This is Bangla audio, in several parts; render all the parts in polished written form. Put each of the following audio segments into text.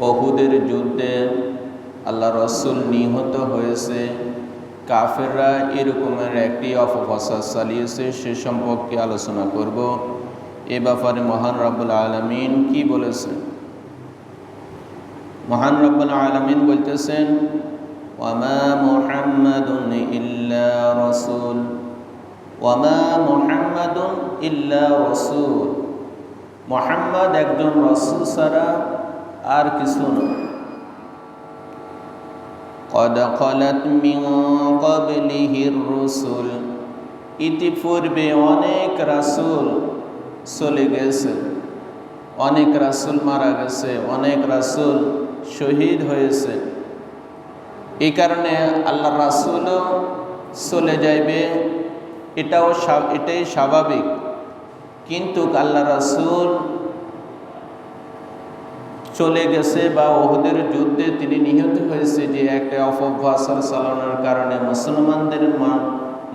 উহুদের যুদ্ধে আল্লাহ রসুল নিহত হয়েছে, কাফেররা এরকমের একটি অপপ্রচার চালিয়েছে, সে সম্পর্কে আলোচনা করব। এ ব্যাপারে মহান রব্বুল আলামিন কি বলেছেন? মহান রব্বুল আলামিন বলতেছেন, ওয়ামা মুহাম্মাদুন ইল্লা রাসূল, ওয়ামা মুহাম্মাদুন ইল্লা রাসূল, মুহাম্মদ একজন রাসূল ছাড়া আর কিছু নয়। قد خلت من قبله الرسل, ইতিপূর্বে অনেক রাসূল চলে গেছে, অনেক রাসূল মারা গেছে, অনেক রাসূল শহীদ হয়েছে। এই কারণে আল্লাহ রাসূলও চলে যাইবে, এটাই স্বাভাবিক। কিন্তু আল্লাহ রাসূল চলে গেছে বা উহুদের যুদ্ধে তিনি নিহত হয়েছে, যে একটা অপপ্রচার চালানোর কারণে মুসলমানদের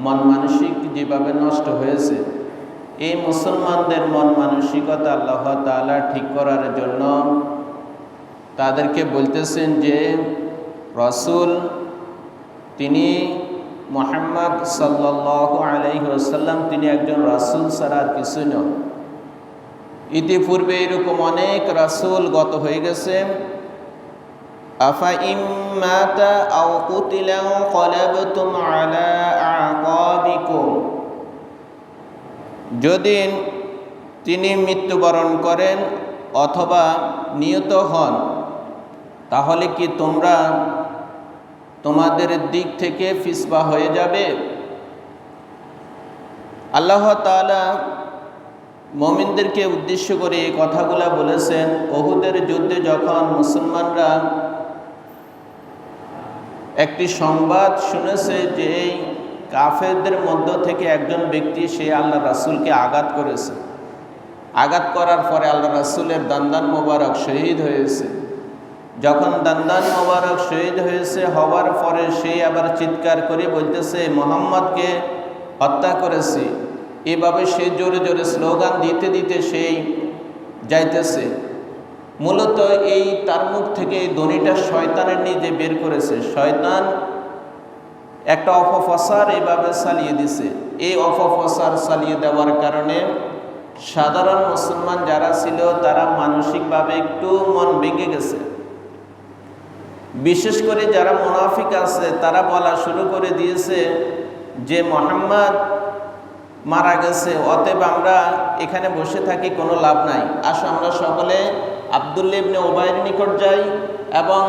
মন মানসিক যেভাবে নষ্ট হয়েছে, এই মুসলমানদের মন মানসিকতা আল্লাহ তাআলা ঠিক করার জন্য তাদেরকে বলতেছেন যে রাসূল তিনি মুহাম্মদ সাল্লাল্লাহু আলাইহি ওয়াসাল্লাম তিনি একজন রাসূল ছাড়া আর কিছু নয়। ইতিপূর্বে এরকম অনেক রাসূল গত হয়ে গেছে। আফা ইম্মাতা আও কুতিলা ক্বালাবতুম আলা আকাবিকুম, যদি তিনি মৃত্যুবরণ করেন অথবা নিহত হন, তাহলে কি তোমরা তোমাদের দিক থেকে ফিসপা হয়ে যাবে? আল্লাহ তাআলা মুমিনদেরকে উদ্দেশ্য করে এই কথাগুলা বলেছেন। উহুদের যুদ্ধে যখন মুসলমানরা একটি সংবাদ শুনেছে যে এই কাফেরদের মধ্য থেকে একজন ব্যক্তি সে আল্লাহ রাসূলকে আঘাত করেছে, আঘাত করার পরে আল্লাহ রাসূলের দান্দান মোবারক শহীদ হয়েছে। যখন দান্দান মোবারক শহীদ হয়েছে, হওয়ার পরে সে আবার চিৎকার করে বলতেছে মুহাম্মদকে হত্যা করেছি। এভাবে সে জোরে জোরে স্লোগান দিতে দিতে সেই যাইতেছে। মূলত এই তার মুখ থেকে এই ধ্বনিটা শয়তানের নিজে বের করেছে। শয়তান একটা অপপ্রচার এইভাবে চালিয়ে দিছে। এই অপপ্রচার চালিয়ে দেওয়ার কারণে সাধারণ মুসলমান যারা ছিল তারা মানসিকভাবে একটু মন ভেঙে গেছে। বিশেষ করে যারা মুনাফিক আছে তারা বলা শুরু করে দিয়েছে যে মুহাম্মদ মারা গেছে, অতএব আমরা এখানে বসে থাকি, কোনো লাভ নাই। আসো আমরা সকলে আব্দুল্লাহ ইবনে উবাইয়ের নিকট যাই এবং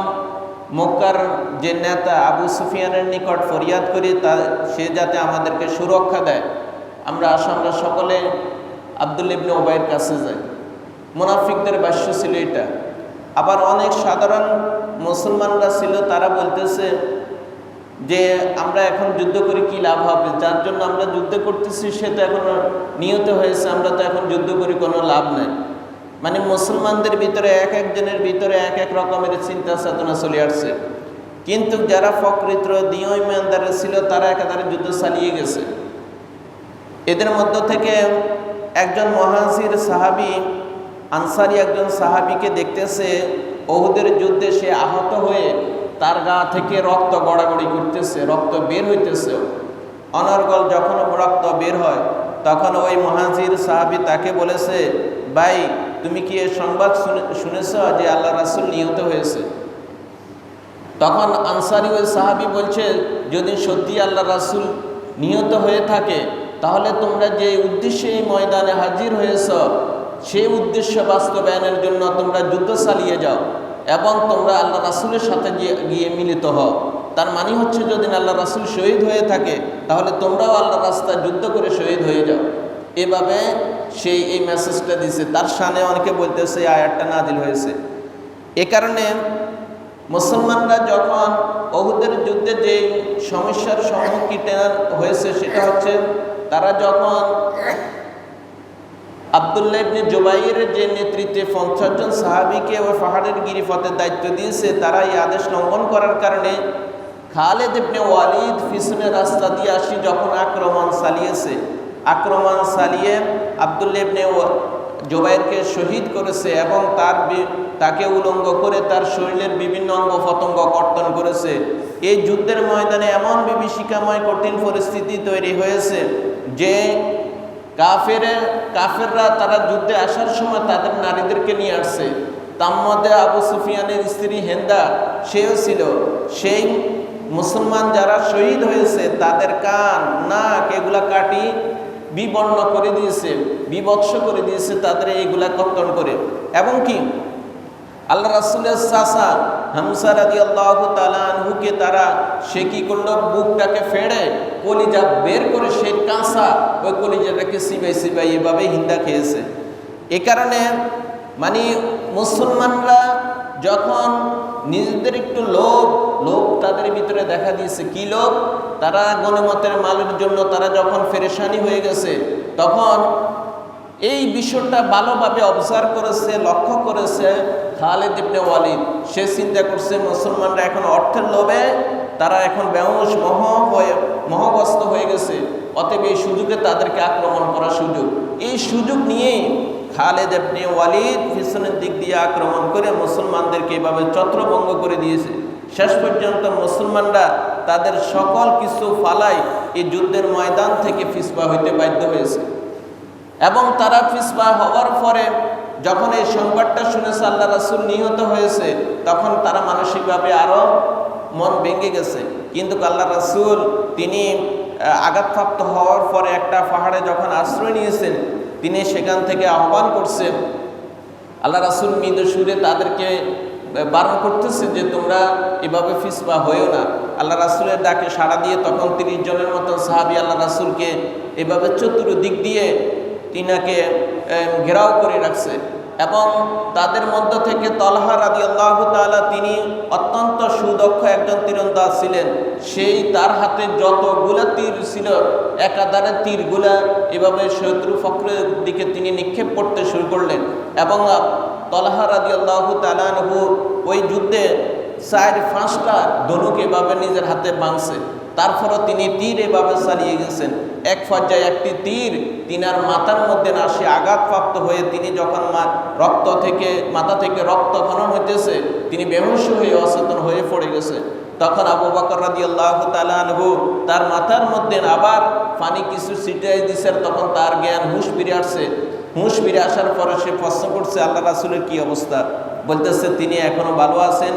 মক্কার যে নেতা আবু সুফিয়ানের নিকট ফরিয়াদ করি সে যাতে আমাদেরকে সুরক্ষা দেয়। আমরা সকলে আব্দুল্লাহ ইবনে উবাইয়ের কাছে যাই। মুনাফিকদের ভাষ্য ছিল এটা। আবার অনেক সাধারণ মুসলমানরা ছিল, তারা বলতেছে যে আমরা এখন যুদ্ধ করে কি লাভ হবে, যার জন্য আমরা যুদ্ধ করতেছি সে তো এখন নিহত হয়েছে, আমরা তো এখন যুদ্ধ করে কোনো লাভ নাই। মানে মুসলমানদের ভিতরে এক একজনের ভিতরে এক এক রকমের চিন্তা চেতনা চলে আসছে। কিন্তু যারা প্রকৃত দৃঢ় ঈমানদার ছিল তারা একেবারে যুদ্ধ চালিয়ে গেছে। এদের মধ্য থেকে একজন মুহাজির সাহাবী আনসারী একজন সাহাবীকে দেখতেছে উহুদের যুদ্ধে সে আহত হয়ে তার গা থেকে রক্ত গড়াগড়ি করতেছে, রক্ত বের হইতেছে অনর্গল। যখন রক্ত বের হয় তখন ওই মুহাজির সাহাবী তাকে বলেছে, ভাই তুমি কি এই সংবাদ শুনেছ যে আল্লাহ রাসূল নিহত হয়েছে? তখন আনসারী ওই সাহাবী বলছে, যদি সত্যি আল্লাহ রাসূল নিহত হয়ে থাকে তাহলে তোমরা যে উদ্দেশ্যে এই ময়দানে হাজির হয়েছ সেই উদ্দেশ্য বাস্তবায়নের জন্য তোমরা যুদ্ধ চালিয়ে যাও এবং তোমরা আল্লাহ রাসূলের সাথে গিয়ে মিলিত হও। তার মানে হচ্ছে যদি আল্লাহ রাসূল শহীদ হয়ে থাকে তাহলে তোমরাও আল্লাহর রাস্তায় যুদ্ধ করে শহীদ হয়ে যাও। এভাবে সেই এই মেসেজটা দিছে। তার শানে অনেকে বলতেছে এই আয়াতটা নাজিল হয়েছে। এ কারণে মুসলমানরা যখন উহুদের যুদ্ধে যে সমস্যার সম্মুখীন হয়েছে সেটা হচ্ছে তারা যখন আব্দুল্লাহ ইবনে জুবাইরের যে নেতৃত্বে 50 জন সাহাবীকে ওই পাহাড়ের গিরিপথের দায়িত্ব দিয়েছে, তারা এই আদেশ লঙ্ঘন করার কারণে খালিদ ইবনে ওয়ালিদ পিছনের রাস্তা দিয়ে আসি যখন আক্রমণ চালিয়েছে, আক্রমণ চালিয়ে আব্দুল্লাহ ইবনে জুবাইরকে শহীদ করেছে এবং তাকে উলঙ্গ করে তার শরীরের বিভিন্ন অঙ্গ প্রত্যঙ্গ কর্তন করেছে। এই যুদ্ধের ময়দানে এমন বিভীষিকাময় কঠিন পরিস্থিতি তৈরি হয়েছে যে কাফেররা তারা যুদ্ধে আসার সময় তাদের নারীদেরকে নিয়ে আসছে। তার মধ্যে আবু সুফিয়ানের স্ত্রী হেন্দা সেও ছিল। সেই মুসলমান যারা শহীদ হয়েছে তাদের কান নাক এগুলা কাটি বিবর্ণ করে দিয়েছে, বিভৎস করে দিয়েছে তাদের এইগুলা কর্তন করে। এবং কি আল্লাহ রাসূলের চাচা হামজা রাদিয়াল্লাহু তাআলা আনহুকে সে কি করলো, বুকটাকে ফেড়ে কলিজা বের করে সে কাঁচা ওই কলিজাটাকে সিবাই এভাবে হিন্দা খেয়েছে। এ কারণে মানে মুসলমানরা যখন নিজেদের একটু লোভ তাদের ভিতরে দেখা দিয়েছে, কি লোভ, তারা গনিমতের মালের জন্য তারা যখন পেরেশানি হয়ে গেছে তখন এই বিষয়টা ভালোভাবে অবজার্ভ করেছে, লক্ষ্য করেছে খালিদ ইবনে ওয়ালিদ। সে চিন্তা করছে মুসলমানরা এখন অর্থের লোভে তারা এখন বেহুশ মোহগ্রস্ত হয়ে গেছে, অতএব এই সুযোগে তাদেরকে আক্রমণ করার সুযোগ। এই সুযোগ নিয়েই খালিদ ইবনে ওয়ালিদ পিছনের দিক দিয়ে আক্রমণ করে মুসলমানদেরকে এভাবে ছত্রভঙ্গ করে দিয়েছে। শেষ পর্যন্ত মুসলমানরা তাদের সকল কিছু ফালাই এই যুদ্ধের ময়দান থেকে পিছপা হইতে বাধ্য হয়েছে। এবং তারা পিছপা হওয়ার পরে যখন এই সংবাদটা শুনেছে আল্লাহ রাসূল নিহত হয়েছে, তখন তারা মানসিকভাবে আরো মন ভেঙে গেছে। কিন্তু আল্লাহ রাসূল তিনি আঘাতপ্রাপ্ত হওয়ার পরে একটা পাহাড়ে যখন আশ্রয় নিয়েছেন, তিনি সেখান থেকে আহ্বান করছেন। আল্লাহ রাসূল মৃদু সুরে তাদেরকে বারণ করতেছে যে তোমরা এভাবে পিছপা হয়েও না। আল্লাহ রাসূলের ডাকে সাড়া দিয়ে তখন 30 জনের মতো সাহাবী আল্লাহ রাসূলকে এভাবে চতুর্দিক দিয়ে তিনাকে ঘেরাও করে রাখছে। এবং তাদের মধ্য থেকে তলহা রাদিয়াল্লাহু তাআলা, তিনি অত্যন্ত সুদক্ষ একজন তীরন্দাজ ছিলেন। তার হাতে যতগুলা তীর ছিল একাধারে তীরগুলা এভাবে শত্রু পক্ষের দিকে তিনি নিক্ষেপ করতে শুরু করলেন। এবং তলহা রাদিয়াল্লাহু তাআলা আনহু ওই যুদ্ধে 4-5টা ধনুক এভাবে নিজের হাতে বাঁধছে। তারপরও তিনি তীর এভাবে চালিয়ে গেছেন। এক পর্যায়ে একটি তীর তিনার মাথার মধ্যে না সে আঘাতপ্রাপ্ত হয়ে তিনি যখন মাথা থেকে রক্ত খনন হইতেছে, তিনি বেহুশ হয়ে অচেতন হয়ে পড়ে গেছে। তখন আবু বকর রাদিয়াল্লাহু তাআলা আনহু তার মাথার মধ্যে আবার পানি কিছু ছিটিয়ে দিয়েছে। তখন তার জ্ঞান হুঁশ ফিরে আসছে। হুঁশ ফিরে আসার পরে সে প্রশ্ন করছে আল্লাহ রাসূলের কি অবস্থা। বলতেছে তিনি এখনো ভালো আছেন,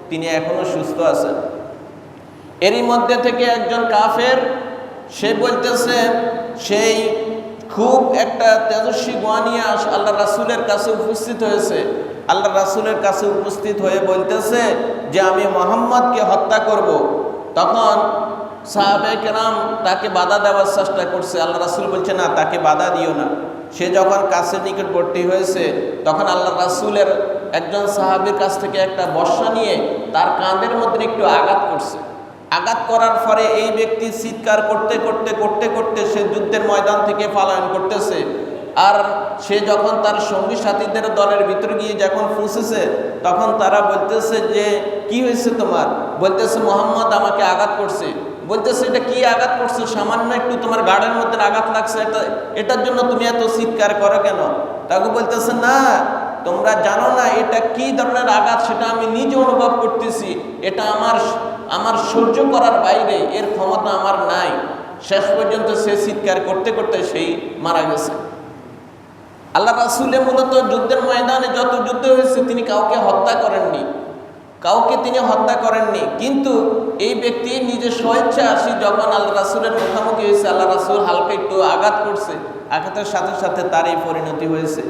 তিনি এখনো সুস্থ আছেন। এরই মধ্যে থেকে একজন কাফের সে বলতেছে, সেই খুব একটা তেজস্বী গোয়া নিয়ে আল্লাহ রাসূলের কাছে উপস্থিত হয়েছে। আল্লাহ রাসূলের কাছে উপস্থিত হয়ে বলতেছে যে আমি মুহাম্মদকে হত্যা করব। তখন সাহাবায়ে কেরাম তাকে বাধা দেওয়ার চেষ্টা করছে। আল্লাহ রাসূল বলছে না, তাকে বাধা দিও না। সে যখন কাছের নিকটবর্তী হয়েছে তখন আল্লাহ রাসূলের একজন সাহাবীর কাছ থেকে একটা বর্শা নিয়ে তার কাঁধের মধ্যে একটু আঘাত করছে। আঘাত করার পরে এই ব্যক্তি চিৎকার করতে করতে সে যুদ্ধের ময়দান থেকে পলায়ন করতেছে। আর সে যখন তার সঙ্গী সাথীদের দলের ভিতরে গিয়ে যখন পৌঁছেছে তখন তারা বলতেছে যে কি হয়েছে তোমার। বলতেছে মুহাম্মদ আমাকে আঘাত করছে। বলতেছে এটা কি আঘাত করছে, সামান্য একটু তোমার গাড়ের মধ্যে আঘাত লাগছে, এটার জন্য তুমি এত চিৎকার করো কেন। তাকে বলতেছে না, তোমরা জানো না এটা কি ধরনের আঘাত, সেটা আমি নিজে অনুভব করতেছি। এটা আমার সহ্য করার বাইরে, এর ক্ষমতা আমার নাই। শেষ পর্যন্ত সে চিৎকার করতে সেই মারা গেছে। আল্লাহ রাসূলের মূলত যুদ্ধের ময়দানে যত যুদ্ধ হয়েছে তিনি কাউকে হত্যা করেননি। কিন্তু এই ব্যক্তি নিজের স্বেচ্ছা আসি যখন আল্লাহ রাসূলের মুখোমুখি হয়েছে, আল্লাহ রাসূল হালকা একটু আঘাত করছে, আঘাতের সাথে সাথে তার এই পরিণতি হয়েছে।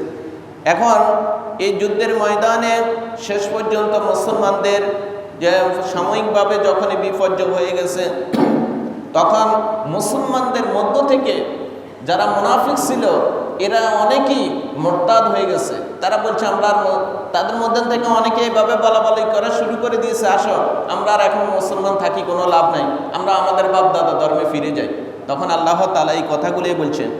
এখন এই যুদ্ধের ময়দানে শেষ পর্যন্ত মুসলমানদের যে সাময়িকভাবে যখন বিপর্যয় হয়ে গেছে, তখন মুসলমানদের মধ্য থেকে যারা মুনাফিক ছিল এরা অনেকেই মুরতাদ হয়ে গেছে। তারা বলছে আমরা, তাদের মধ্যে থেকে অনেকে এইভাবে বলাবলি করা শুরু করে দিয়েছে, আসো আমরা আর এখন মুসলমান থাকি, কোনো লাভ নাই, আমরা আমাদের বাপ দাদা ধর্মে ফিরে যাই। তখন আল্লাহ তাআলা এই কথাগুলোই বলছেন,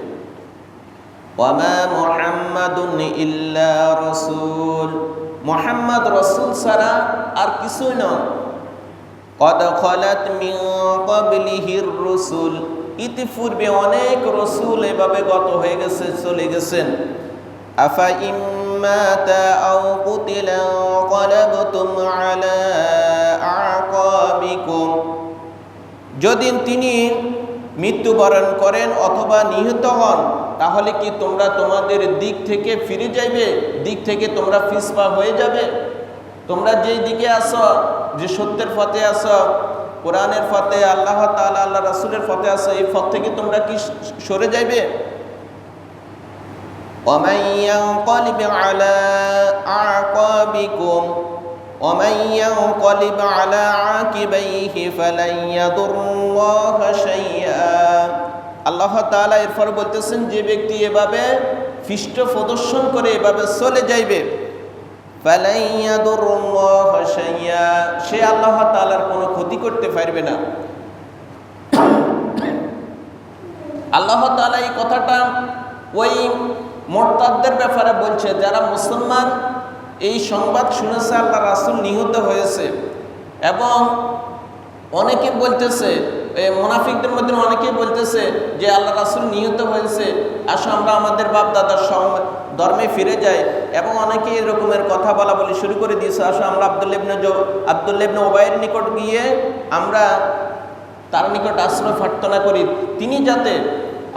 ওয়ামা মুহাম্মাদুন ইল্লা রাসূল, মুহাম্মদ রাসূল ছাড়া আর কিছুই নয়। কদ খালাত মিন ক্বাবলিহির রাসূল, ইতিপূর্বে অনেক রাসূল এভাবে গত হয়ে গেছে, চলে গেছেন। আফাইম মাতা আও কুতিলা ক্বালাবতুম আলা আকাবিকুম, যদি তিনি মৃত্যুবরণ করেন অথবা নিহত হন, তাহলে কি তোমরা তোমাদের দিক থেকে ফিরে যাবে, দিক থেকে তোমরা ফিসপা হয়ে যাবে? তোমরা যেই দিকে আসো, যে সত্যের পথে আসো, কোরআনের পথে, আল্লাহ তাআলা আল্লাহ রাসূলের পথে আসো, এই পথ থেকে তোমরা কি সরে যাবে? ومن ينقلب على أعقابكم ومن ينقلب على عاقبيه فلن يضر الله شيئا। আল্লাহ তাআলা এরপর বলতেছেন, যে ব্যক্তি এভাবে পৃষ্ঠ প্রদর্শন করে এভাবে চলে যাইবে, ফালান ইয়াদুরুল্লাহ শাইয়া, সে আল্লাহ তাআলার কোনো ক্ষতি করতে পারবে না। আল্লাহ তাআলা এই কথাটা ওই মুরতাদদের ব্যাপারে বলছে, যারা মুসলমান এই সংবাদ শুনেছে আল্লাহ রাসূল নিহত হয়েছে, এবং অনেকে বলতেছে, মুনাফিকদের মধ্যে অনেকেই বলতেছে যে আল্লাহ রাসূল নিহত হয়েছে, আসো আমরা আমাদের বাপ দাদার ধর্মে ফিরে যাই, এবং অনেকে এরকমের কথা বলা বলি শুরু করে দিয়েছে, আসো আমরা আব্দুল্লাহ ইবনে উবাইয়ের নিকট গিয়ে আমরা তার নিকট আশ্রয় প্রার্থনা করি, তিনি যাতে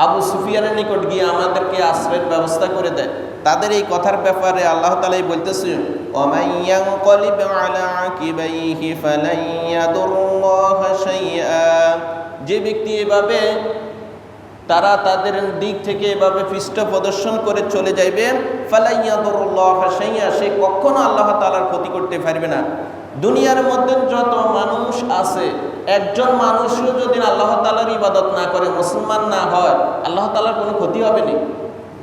আবু সুফিয়ানের নিকট গিয়ে আমাদেরকে আশ্রয়ের ব্যবস্থা করে দেয়। তাদের এই কথার ব্যাপারে আল্লাহ তাআলাই বলতেছে, ওয়া ইয়ানকালিব আলা আকিবাইহি ফালান ইয়াদুরুল্লাহ শাইআ, যে ব্যক্তি এভাবে তারা তাদের দিক থেকে এভাবে পৃষ্ঠ প্রদর্শন করে চলে যাইবে, ফালান ইয়াদুরুল্লাহ শাইআ, সে কখনো আল্লাহ তাআলার ক্ষতি করতে পারবে না। দুনিয়ার মধ্যে যত মানুষ আছে, একজন মানুষও যদি আল্লাহ তাআলার ইবাদত না করে, মুসলমান না হয়, আল্লাহ তাআলার কোনো ক্ষতি হবে না,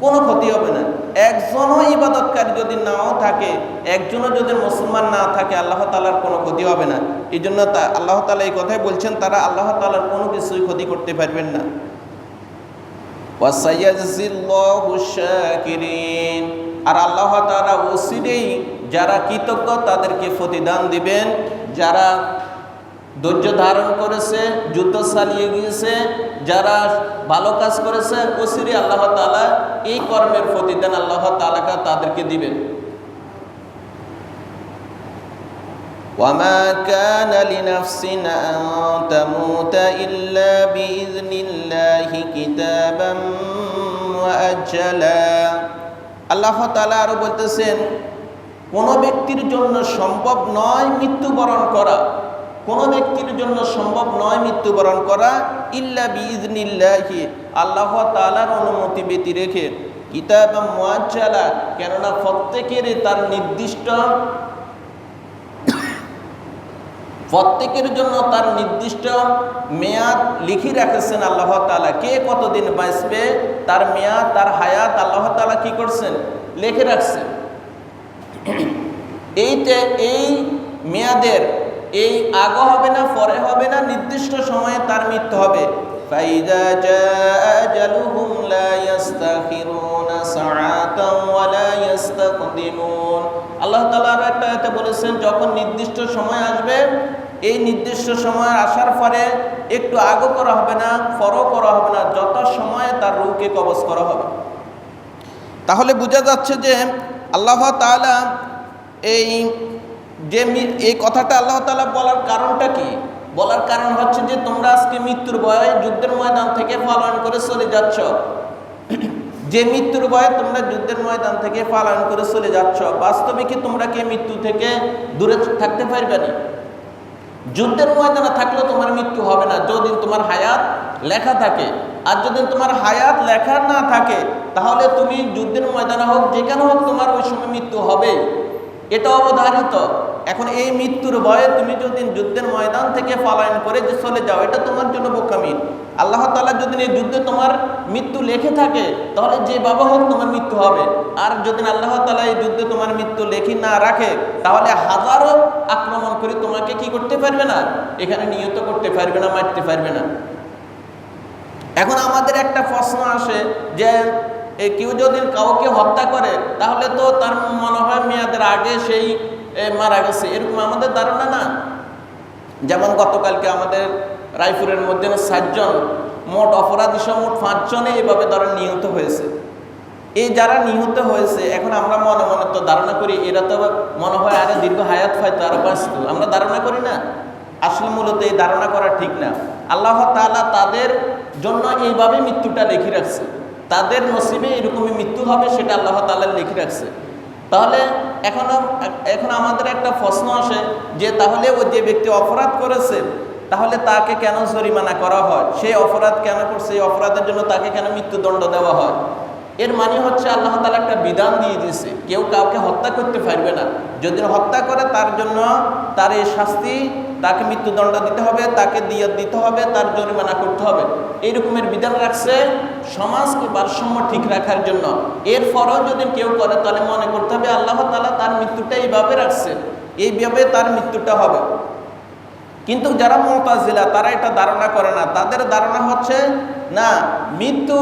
কোনো ক্ষতি হবে না। একজনও ইবাদতকারী যদি নাও থাকে, একজনও যদি মুসলমান না থাকে, আল্লাহ তাআলার কোনো ক্ষতি হবে না। এই জন্য আল্লাহ তাআলা এই কথাই বলছেন, তারা আল্লাহ তাআলার কোনো কিছুই ক্ষতি করতে পারবেন না। ওয়াসায়াজিল্লাহু শাকিরিন, আর আল্লাহ তাআলা অচিরেই যারা কৃতজ্ঞ তাদেরকে প্রতিদান দিবেন। যারা ধৈর্য ধারণ করেছে, যুদ্ধ চালিয়ে গিয়েছে, যারা ভালো কাজ করেছে, অচিরেই আল্লাহ তাআলা এই কর্মের প্রতিদান আল্লাহ তাআলা তাদেরকে দিবেন। ওয়ামা কানা লিনাফসিন আন তামুতা ইল্লা বিইذনিল্লাহি কিতাবাম মুআজ্জালা। আল্লাহ তাআলা আরো বলতেছেন, কোনো ব্যক্তির জন্য সম্ভব নয় মৃত্যুবরণ করা, কোনো ব্যক্তির জন্য সম্ভব নয় মৃত্যুবরণ করা, ইল্লা বিইذনিল্লাহি, আল্লাহ তাআলার অনুমতি ব্যতি রেখে, কিতাবাম মুআজ্জালা, কেননা প্রত্যেকেরই তার নির্দিষ্ট, প্রত্যেকের জন্য তার নির্দিষ্ট মেয়াদ লিখে রেখেছেন আল্লাহ তাআলা। কে কতদিন বাঁচবে তার মেয়াদ, তার হায়াত আল্লাহ তাআলা কি করছেন, লিখে রাখছেন। এই মেয়াদের এই আগে হবে না, পরে হবে না, নির্দিষ্ট সময়ে তার মৃত্যু হবে। ফাইযা জাআ আজালুহুম লা ইস্তাখিরুনা সাআতান ওয়া লা ইস্তাকদিমুন। আল্লাহ তাআলা আর একটা আয়াতে বলেছেন, যখন নির্দিষ্ট সময় আসবে, এই নির্দিষ্ট সময় আসার পরে একটু আগে করা হবে না, পরও করা হবে না, যত সময়ে তার রূহকে কবজ করা হবে। তাহলে বোঝা যাচ্ছে যে আল্লাহ তাআলা এই কথাটা আল্লাহ তাআলা বলার কারণটা কি? বলার কারণ হচ্ছে যে তোমরা আজকে মৃত্যুর ভয়ে যুদ্ধের ময়দান থেকে পলায়ন করে চলে যাচ্ছ। যে মৃত্যুর ভয়ে তোমরা যুদ্ধের ময়দান থেকে পলায়ন করে চলে যাচ্ছ, বাস্তবে কি তোমরা কি মৃত্যু থেকে দূরে থাকতে পারবে না? যুদ্ধের ময়দানে থাকলেও তোমার মৃত্যু হবে না যদি তোমার হায়াত লেখা থাকে। আর যদি তোমার হায়াত লেখা না থাকে, তাহলে তুমি যুদ্ধের ময়দানে হোক, যেখানে হোক, তোমার ওই সময় মৃত্যু হবে, এটা অবধারিত। এখন এই মৃত্যুর ভয়ে তুমি যদি যুদ্ধের ময়দান থেকে পলায়ন করে যে চলে যাও, এটা তোমার জন্য বোকামি। আল্লাহ তাআলা যদি এই যুদ্ধে তোমার মৃত্যু লেখে থাকে, তাহলে যে বাবা হোক তোমার মৃত্যু হবে। আর যদি আল্লাহ তাআলা এই যুদ্ধে তোমার মৃত্যু লেখি না রাখে, তাহলে হাজারো আক্রমণ করে তোমাকে কি করতে পারবে না, এখানে নিহত করতে পারবে না, মারতে পারবে না। এখন আমাদের একটা প্রশ্ন আসে যে কেউ যদি কাউকে হত্যা করে, তাহলে তো তার মনে হয় মেয়াদের আগে সেই মারা গেছে, এরকম আমাদের ধারণা না। যেমন গতকালকে আমাদের রায়পুরের মধ্যে 7 জন, মোট অপরাধী সহ মোট 5 জনে এভাবে ধরেন নিহত হয়েছে। এই যারা নিহত হয়েছে, এখন আমরা মনে মনে তো ধারণা করি এরা তো মনে হয় আরে দীর্ঘ হায়াত হয়তো আরো বাঁচত, আমরা ধারণা করি না। আসলে মূলত এই ধারণা করা ঠিক না। আল্লাহ তাআলা তাদের জন্য এইভাবে মৃত্যুটা লিখে রাখছে, তাদের নসিবে এরকমই মৃত্যু হবে সেটা আল্লাহ তাআলা লিখে রাখছে। তাহলে এখন আমাদের একটা প্রশ্ন আসে যে তাহলে ওই যে ব্যক্তি অপরাধ করেছে তাহলে তাকে কেন জরিমানা করা হয়, সেই অপরাধ কেন করছে, এই অপরাধের জন্য তাকে কেন মৃত্যুদণ্ড দেওয়া হয়? এর মানে হচ্ছে আল্লাহ তাআলা একটা বিধান দিয়ে দিয়েছে, কেউ কাউকে হত্যা করতে পারবে না। যদি হত্যা করে তার জন্য তার এই শাস্তি, তাকে মৃত্যুদণ্ড দিতে হবে, তাকে দিয়ত দিতে হবে, তার জরিমানা করতে হবে। এই রকমের বিধান রাখছে সমাজকে ভারসাম্য ঠিক রাখার জন্য। এরপরও যদি কেউ করে তাহলে মনে করতে হবে আল্লাহ তাআলা তার মৃত্যুটা এইভাবে রাখছে, এইভাবে তার মৃত্যুটা হবে। কিন্তু যারা মুতাজিলা তারা এটা ধারণা করে না, তাদের ধারণা হচ্ছে না মৃত্যু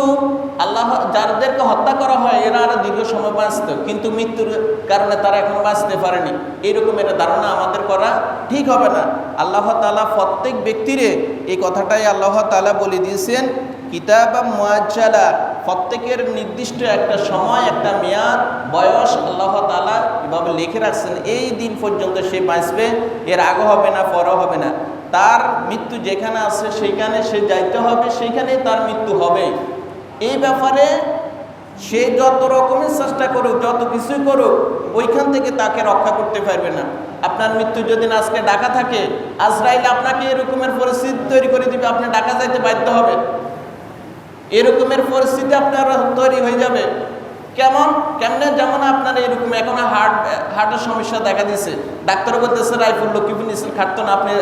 আল্লাহ যাদেরকে হত্যা করা হয় এরা আরো দীর্ঘ সময় বাঁচত, কিন্তু মৃত্যুর কারণে তারা এখন বাঁচতে পারেনি। এইরকম একটা ধারণা আমাদের করা ঠিক হবে না। আল্লাহ তাআলা প্রত্যেক ব্যক্তিরে এই কথাটাই আল্লাহ তাআলা বলে দিয়েছেন কিতাবা মুআজ্জালা, প্রত্যেকের নির্দিষ্ট একটা সময়, একটা মেয়াদ, বয়স আল্লাহ তাআলা এভাবে লিখে রাখছেন, এই দিন পর্যন্ত সে বাঁচবে, এর আগে হবে না পরে হবে না। তার মৃত্যু যেখানে আছে সেইখানে সে যাইতে হবে, সেইখানেই তার মৃত্যু হবে। এই ব্যাপারে সে যত রকমের চেষ্টা করুক, যত কিছুই করুক, ওইখান থেকে তাকে রক্ষা করতে পারবে না। আপনার মৃত্যু যদি আজকে ঢাকা থাকে, আজরাইল আপনাকে এরকমের পরিস্থিতি তৈরি করে দিবে, আপনি ঢাকা যাইতে বাধ্য হবে। এরকমের পরিস্থিতি আপনার তৈরি হয়ে যাবে। কেমনে? যেমন আপনার এরকম এখন হার্টের সমস্যা দেখা দিয়েছে, ডাক্তার বলতেছে রাইফুল লক্ষ্মীপুর নিচের খাটতো না, আপনি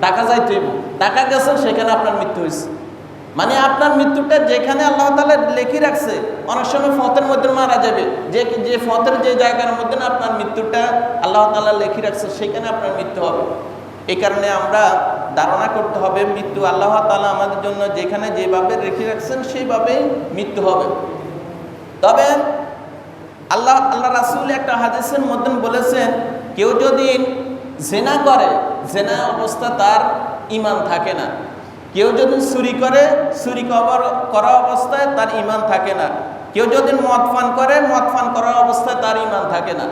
ঢাকা যাইতে হইব, ঢাকা গেছেন সেখানে আপনার মৃত্যু হয়েছে। মানে আপনার মৃত্যুটা যেখানে আল্লাহ তাআলা লিখে রাখছে, অনেক সময় ফতের মধ্যে মারা যাবে, যে ফতের যে জায়গার মধ্যে না আপনার মৃত্যুটা আল্লাহ তাআলা লিখে রাখছে সেখানে আপনার মৃত্যু হবে। এই কারণে আমরা ধারণা করতে হবে মৃত্যু আল্লাহ তাআলা আমাদের জন্য যেখানে যেভাবে রেখে রাখছেন সেইভাবেই মৃত্যু হবে। তবে আল্লাহ রাসূল একটা হাদিসের মধ্যে বলেছেন কেউ যদি জিনা করে, জিনা অবস্থা তার ঈমান থাকে না। কেউ যদি চুরি করে, চুরি করা অবস্থায় তার ঈমান থাকে না। কেউ যদি মদ পান করে, মদ পান করা অবস্থায় তার ঈমান থাকে না।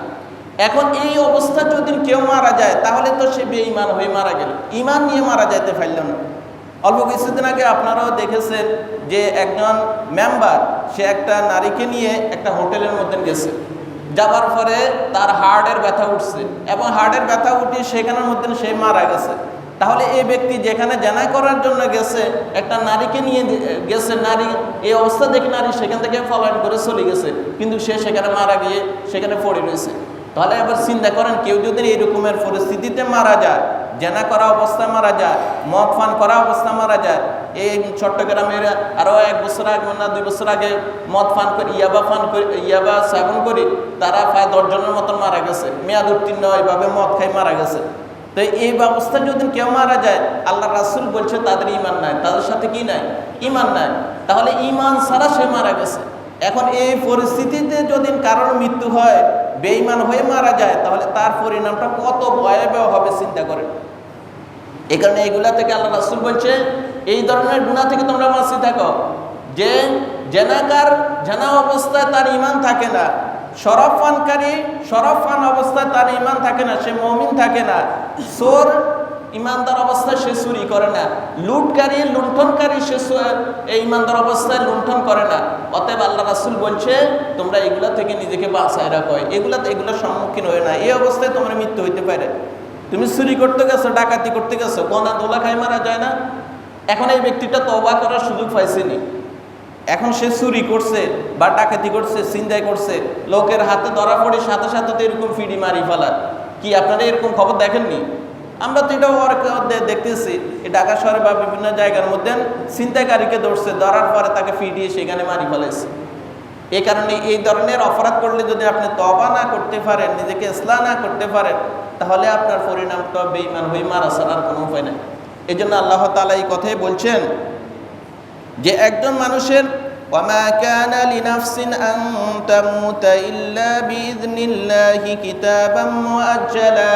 এখন এই অবস্থা যদি কেউ মারা যায় তাহলে তো সে বেঈমান হয়ে মারা গেল, ঈমান নিয়ে মারা যাইতে পারল না। অল্প কিছুদিন আগে আপনারাও দেখেছেন যে একজন মেম্বার সে একটা নারীকে নিয়ে একটা হোটেলের মধ্যে গেছে, যাবার পরে তার হার্টের ব্যথা উঠছে এবং হার্টের ব্যথা উঠে সেখানের মধ্যে সে মারা গেছে। তাহলে এই ব্যক্তি যেখানে জেনা করার জন্য গেছে, একটা নারীকে নিয়ে গেছে, নারী এই অবস্থা দেখে নারী সেখান থেকে পলায়ন করে চলে গেছে, কিন্তু সে সেখানে মারা গিয়ে সেখানে পড়ে রয়েছে। তাহলে এবার চিন্তা করেন কেউ যদি এরকমের পরিস্থিতিতে মারা যায়, জেনা করা অবস্থায় মারা যায়, মদ পান করা অবস্থায় মারা যায়। এই চট্টগ্রামের আরও 1 বছর আগে না 2 বছর আগে মদ পান করে ইয়াবা সেবন করে তারা প্রায় 10 জনের মতন মারা গেছে, মেয়াদ উত্তীর্ণ এইভাবে মদ খাই মারা গেছে। তো এই ব্যবস্থা যদি কেউ মারা যায়, আল্লাহ রাসূল বলছে তাদের ঈমান নাই, তাদের সাথে কি নাই? ঈমান নাই। তাহলে ঈমান ছাড়া সে মারা গেছে। এখন এই পরিস্থিতিতে যদি কারোর মৃত্যু হয়, বেঈমান হয়ে মারা যায়, তাহলে তার পরিণামটা কত ভয়াবহ হবে চিন্তা করেন। এই কারণে এগুলা থেকে আল্লাহ রাসূল বলছে এই ধরনের গুনাহ থেকে তোমরা বাঁচিয়ে থাকো। যে জানা অবস্থায় তার ঈমান থাকে না, শরাব পান অবস্থায় তার ঈমান থাকে না, সে মুমিন থাকে না। চোর ঈমানদার অবস্থায় সে চুরি করে না, লুণ্ঠনকারী সে ঈমানদার অবস্থায় লুণ্ঠন করে না। অতএব আল্লাহ রাসূল বলছে তোমরা এগুলা থেকে নিজেকে বাঁচায় রাখো, এগুলোর সম্মুখীন হয়ে না। এই অবস্থায় তোমার মৃত্যু হইতে পারে। তুমি চুরি করতে গেছো, ডাকাতি করতে গেছো, গনা দোলা খাই মারা যায় না? এখন এই ব্যক্তিটা তওবা করার সুযোগ পাইছেনি, এখন সে চুরি করছে বা ডাকাতি করছে, ছিনতাই করছে, লোকের হাতে ধরা পড়ে সাথে সাথে তো এরকম ফিডি মারি ফেলা। কি আপনারা এরকম খবর দেখেননি? আমরা তো এটাও দেখতেছি, এই ঢাকা শহরে বা বিভিন্ন জায়গার মধ্যে ছিনতাইকারীকে ধরছে, ধরার পরে তাকে ফিডিয়ে সেখানে মারি ফেলাইছে। এই কারণে এই ধরনের অপরাধ করলে যদি আপনি তওবা না করতে পারেন, নিজেকে ইসলাহ না করতে পারেন, তাহলে আপনার পরিণামটা বেঈমান হয়ে মারা ছাড়ার কোনো উপায় নেই। এই জন্য আল্লাহ তাআলা এই কথাই বলছেন যে একজন মানুষের ওয়ামা কানা লিনাফসিন আন তামুতা ইল্লা বিইذনিল্লাহি কিতাবাম মুআজ্জালা।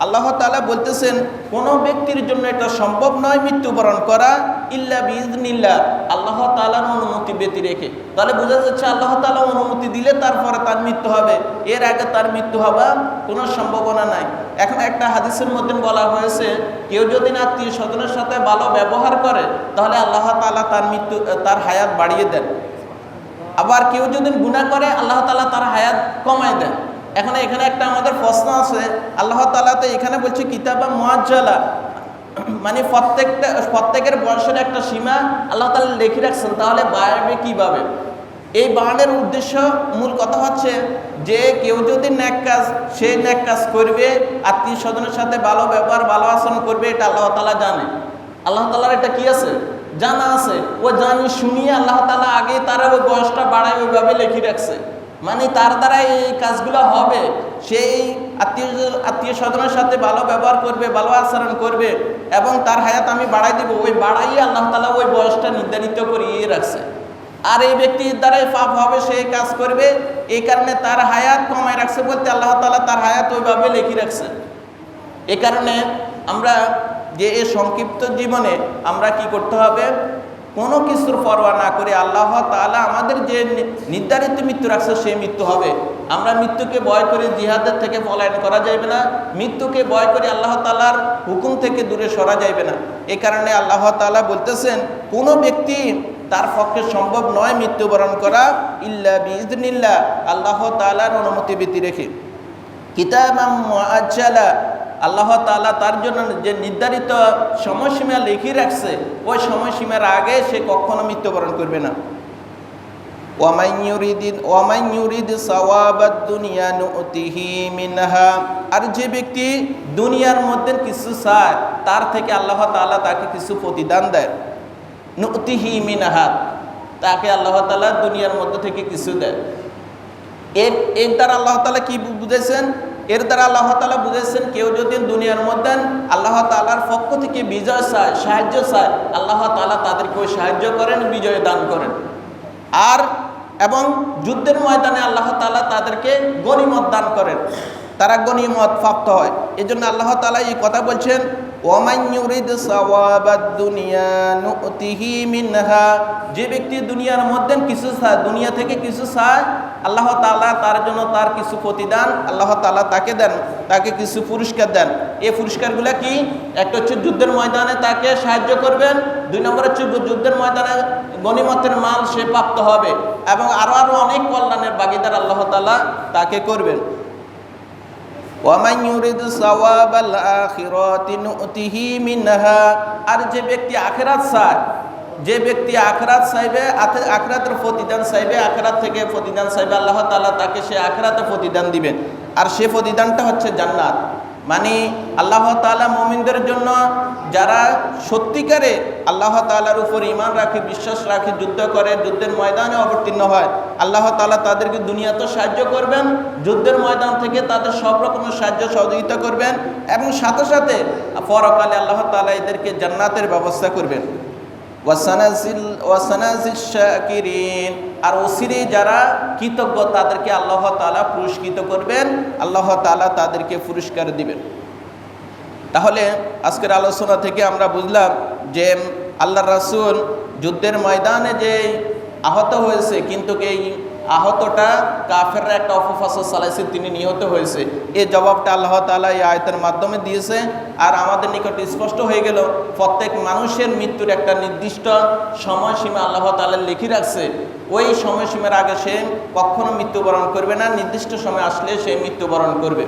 আল্লাহ তাআলা বলতেছেন কোন ব্যক্তির জন্য এটা সম্ভব নয় মৃত্যুবরণ করা ইল্লা বিইজনিল্লাহ, আল্লাহ তাআলার অনুমতি ব্যতি রেখে। তাহলে বোঝা যাচ্ছে আল্লাহ তাআলা অনুমতি দিলে তারপরে তার মৃত্যু হবে, এর আগে তার মৃত্যু হবার কোনো সম্ভাবনা নাই। এখন একটা হাদিসের মধ্যে বলা হয়েছে কেউ যদি আত্মীয় স্বজনের সাথে ভালো ব্যবহার করে তাহলে আল্লাহ তাআলা তার হায়াত বাড়িয়ে দেন। আবার কেউ যদি গুনাহ করে আল্লাহ তাআলা তার হায়াত কমায় দেন। এখন এখানে একটা আমাদের প্রশ্ন আছে, আল্লাহ তাআলা তো এখানে বলছে কিতাবা মুআজ্জালা, মানে প্রত্যেকের বয়সের একটা সীমা আল্লাহ তাআলা লিখে রাখছেন, তাহলে বাড়বে কিভাবে? এই বাড়ানোর উদ্দেশ্য, মূল কথা হচ্ছে যে কেউ যদি নেক কাজ, সেই নেক কাজ করবে, আত্মীয় স্বজনের সাথে ভালো ব্যবহার ভালো আচরণ করবে, এটা আল্লাহ তাআলা জানে। আল্লাহ তাআলার এটা কি আছে? জানা আছে। ও জানি শুনিয়ে আল্লাহ তাআলা আগে তারা ওই বয়সটা বাড়ায় ওইভাবে লিখে রাখছে, মানে তার দ্বারা এই কাজগুলো হবে। সেই আত্মীয় স্বজনের সাথে ভালো ব্যবহার করবে, ভালো আচরণ করবে এবং তার হায়াত আমি বাড়াই দিব, ওই বাড়াইয়ে আল্লাহ তাআলা ওই বয়সটা নির্ধারিত করিয়ে রাখছে। আর এই ব্যক্তির দ্বারাই পাপ হবে, সেই কাজ করবে, এই কারণে তার হায়াত কমায় রাখছে বলতে আল্লাহ তাআলা তার হায়াত ওইভাবে লিখে রাখছে। এই কারণে আমরা যে এই সংক্ষিপ্ত জীবনে আমরা কি করতে হবে, কোনো কিছুর পরোয়া না করে আল্লাহ তাআলা আমাদের যে নির্ধারিত মৃত্যু রাখছে সেই মৃত্যু হবে। আমরা মৃত্যুকে ভয় করে জিহাদের থেকে পলায়ন করা যাবে না, মৃত্যুকে ভয় করে আল্লাহ তাআলার হুকুম থেকে দূরে সরা যাবে না। এই কারণে আল্লাহ তাআলা বলতেছেন কোনো ব্যক্তি তার পক্ষে সম্ভব নয় মৃত্যুবরণ করা ইল্লা বিইজনিল্লাহ, আল্লাহ তাআলার অনুমতি ব্যতি রেখে। কিতাবাম মুআজ্জালা, আল্লাহ তাআলা তার জন্য যে নির্ধারিত সময়সীমা লিখে রাখছে ওই সময়সীমার আগে সে কখনো মৃত্যুবরণ করবে না। ওয়ামান ইউরিদ সাওয়াবাদ দুনিয়া নুতিহি মিনহা, আর যে ব্যক্তি দুনিয়ার মধ্যে কিছু চায় তার থেকে আল্লাহ তাআলা তাকে কিছু প্রতিদান দেয়। নুতিহি মিনহা, তাকে আল্লাহ তাআলা দুনিয়ার মধ্যে থেকে কিছু দেয়। এর দ্বারা আল্লাহ তাআলা কি বুঝেছেন? এর দ্বারা আল্লাহ তাআলা বুঝেছেন কেউ যদি দুনিয়ার মধ্যে আল্লাহ তাআলার পক্ষ থেকে বিজয় চায়, সাহায্য চায়, আল্লাহ তাআলা তাদেরকে ওই সাহায্য করেন, বিজয় দান করেন। আর এবং যুদ্ধের ময়দানে আল্লাহ তাআলা তাদেরকে গনিমত দান করেন, তারা গনিমত প্রাপ্ত হয়। এই জন্য আল্লাহ তাআলা এই কথা বলছেন ওয়ামান ইউরিদ সাওয়াবাদ দুনিয়া নুতিহি মিনহা, যে ব্যক্তি দুনিয়ার মধ্যে কিছু চায়, দুনিয়া থেকে কিছু চায়, আল্লাহ তাআলা তার জন্য তার কিছু প্রতিদান আল্লাহ তাআলা তাকে দেন, তাকে কিছু পুরস্কার দেন। এই পুরস্কারগুলো কি? একটা হচ্ছে যুদ্ধের ময়দানে তাকে সাহায্য করবেন, 2 নম্বর হচ্ছে যুদ্ধের ময়দানে গনিমতের মাল সে প্রাপ্ত হবে এবং আরো অনেক কল্যাণের ভাগীদার আল্লাহ তাআলা তাকে করবেন। ওয়ামান ইউরিদ সাওয়াবাল আখিরাতি নুতিহি মিনহা, আর যে ব্যক্তি আখিরাত চায়, যে ব্যক্তি আখিরাত চাইবে, আখিরাতের প্রতিদান চাইবে, আখিরাত থেকে প্রতিদান চাইবে, আল্লাহ তাআলা তাকে সে আখিরাতে প্রতিদান দিবেন। আর সে প্রতিদানটা হচ্ছে জান্নাত। মানে আল্লাহ তাআলা মুমিনদের জন্য যারা সত্যিকারে আল্লাহ তাআলার উপর ঈমান রাখে, বিশ্বাস রাখে, যুদ্ধ করে, যুদ্ধের ময়দানে অবতীর্ণ হয়, আল্লাহ তাআলা তাদেরকে দুনিয়াতে সাহায্য করবেন, যুদ্ধের ময়দান থেকে তাদের সব রকমের সাহায্য সহযোগিতা করবেন এবং সাথে সাথে পরকালে আল্লাহ তাআলা এদেরকে জান্নাতের ব্যবস্থা করবেন। ওয়াসানাজিল শাকিরিন, আর অচিরে যারা কৃতজ্ঞ তাদেরকে আল্লাহ তাআলা পুরস্কৃত করবেন, আল্লাহ তাআলা তাদেরকে পুরস্কার দিবেন। তাহলে আজকের আলোচনা থেকে আমরা বুঝলাম যে আল্লাহর রাসূল যুদ্ধের ময়দানে যে আহত হয়েছে, কিন্তু এই আহতটা কাফেররা একটা অপপ্রচার চালাইছে, তিনি নিহত হয়েছে। এই জবাবটা আল্লাহ তাআলা এই আয়াতের মাধ্যমে দিয়েছে। আর আমাদের নিকট স্পষ্ট হয়ে গেল প্রত্যেক মানুষের মৃত্যুর একটা নির্দিষ্ট সময়সীমা আল্লাহ তাআলা লিখে রাখছে। ওই সময়সীমার আগে সে কখনো মৃত্যুবরণ করবে না, নির্দিষ্ট সময় আসলে সে মৃত্যুবরণ করবে।